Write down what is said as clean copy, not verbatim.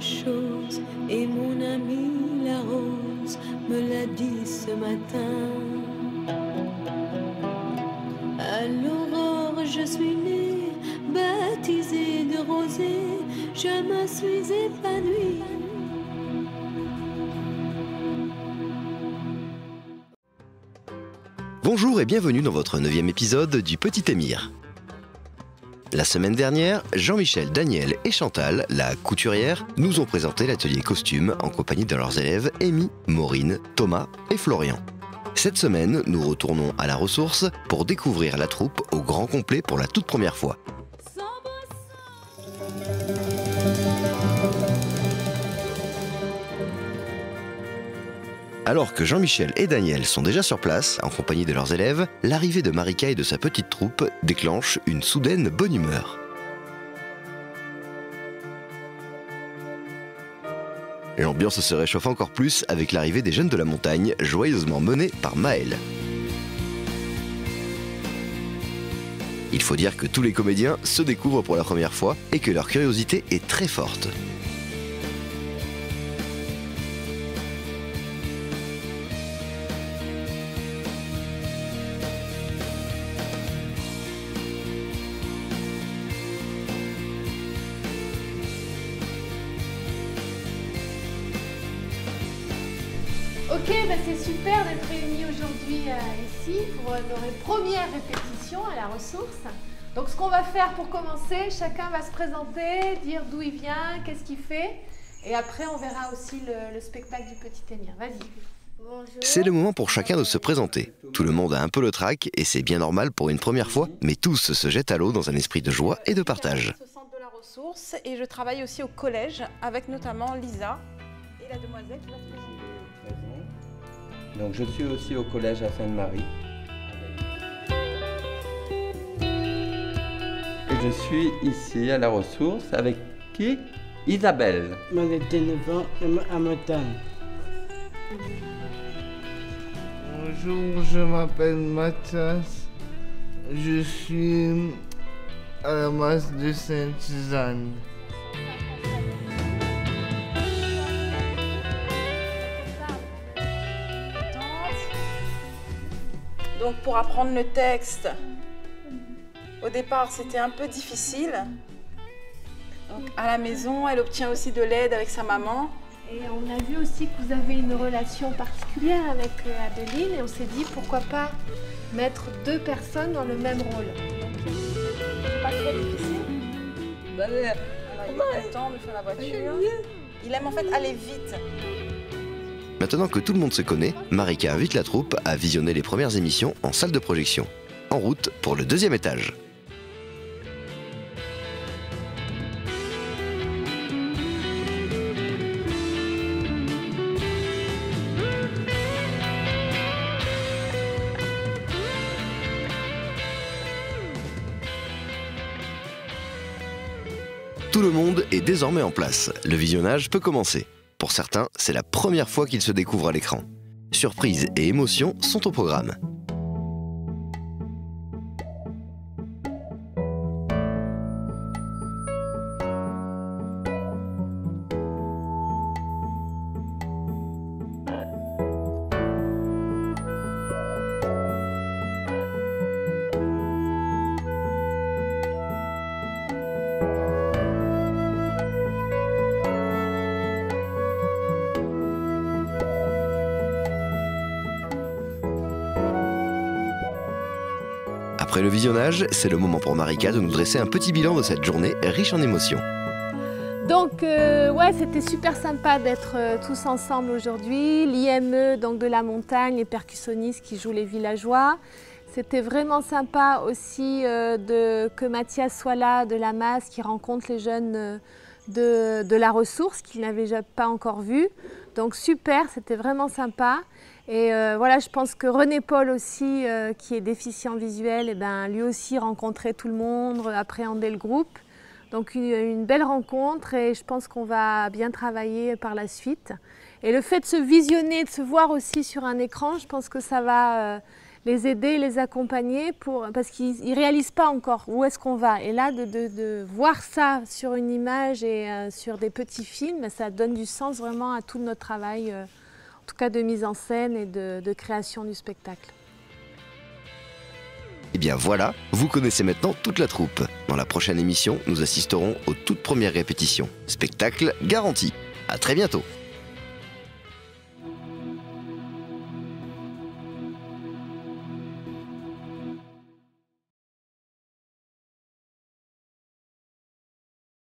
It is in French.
chose et mon ami la rose me l'a dit ce matin. À l'aurore je suis née, baptisée de rosée, je me suis épanouie. Bonjour et bienvenue dans votre 9e épisode du Petit Émir. La semaine dernière, Jean-Michel, Daniel et Chantal, la couturière, nous ont présenté l'atelier costume en compagnie de leurs élèves Amy, Maureen, Thomas et Florian. Cette semaine, nous retournons à la ressource pour découvrir la troupe au grand complet pour la toute première fois. Alors que Jean-Michel et Daniel sont déjà sur place, en compagnie de leurs élèves, l'arrivée de Marika et de sa petite troupe déclenche une soudaine bonne humeur. L'ambiance se réchauffe encore plus avec l'arrivée des jeunes de la montagne, joyeusement menés par Maël. Il faut dire que tous les comédiens se découvrent pour la première fois et que leur curiosité est très forte. Ok, c'est super d'être réunis aujourd'hui ici pour nos premières répétitions à la ressource. Donc ce qu'on va faire pour commencer, chacun va se présenter, dire d'où il vient, qu'est-ce qu'il fait. Et après on verra aussi le spectacle du Petit Émir. Vas-y. Bonjour. C'est le moment pour chacun de se présenter. Tout le monde a un peu le trac et c'est bien normal pour une première fois, mais tous se jettent à l'eau dans un esprit de joie et de partage. Je suis au centre de la ressource et je travaille aussi au collège avec notamment Lisa et la demoiselle qui va se présenter. Donc je suis aussi au collège à Sainte-Marie. Et je suis ici à la ressource avec qui? Isabelle. Moi j'ai 9 ans à Montagne. Bonjour, je m'appelle Mathias. Je suis à la masse de Sainte-Suzanne. Donc pour apprendre le texte, au départ c'était un peu difficile. Donc à la maison, elle obtient aussi de l'aide avec sa maman. Et on a vu aussi que vous avez une relation particulière avec Adeline et on s'est dit pourquoi pas mettre 2 personnes dans le même rôle. C'est pas très difficile. Voilà, il a le temps de faire la voiture. Il aime en fait aller vite. Maintenant que tout le monde se connaît, Marika invite la troupe à visionner les premières émissions en salle de projection. En route pour le 2e étage. Tout le monde est désormais en place. Le visionnage peut commencer. Pour certains, c'est la première fois qu'ils se découvrent à l'écran. Surprise et émotion sont au programme. Après le visionnage, c'est le moment pour Marika de nous dresser un petit bilan de cette journée riche en émotions. Donc ouais, c'était super sympa d'être tous ensemble aujourd'hui. L'IME donc de la montagne, les percussionnistes qui jouent les villageois. C'était vraiment sympa aussi que Mathias soit là, de la masse, qui rencontre les jeunes de la ressource qu'ils n'avaient pas encore vus. Donc super, c'était vraiment sympa. Et voilà, je pense que René Paul aussi, qui est déficient visuel, lui aussi rencontrait tout le monde, appréhendait le groupe. Donc une belle rencontre et je pense qu'on va bien travailler par la suite. Et le fait de se visionner, de se voir aussi sur un écran, je pense que ça va les aider, les accompagner parce qu'ils ne réalisent pas encore où est-ce qu'on va. Et là, de voir ça sur une image et sur des petits films, ça donne du sens vraiment à tout notre travail, en tout cas de mise en scène et de création du spectacle. Et bien voilà, vous connaissez maintenant toute la troupe. Dans la prochaine émission, nous assisterons aux toutes premières répétitions. Spectacle garanti. À très bientôt.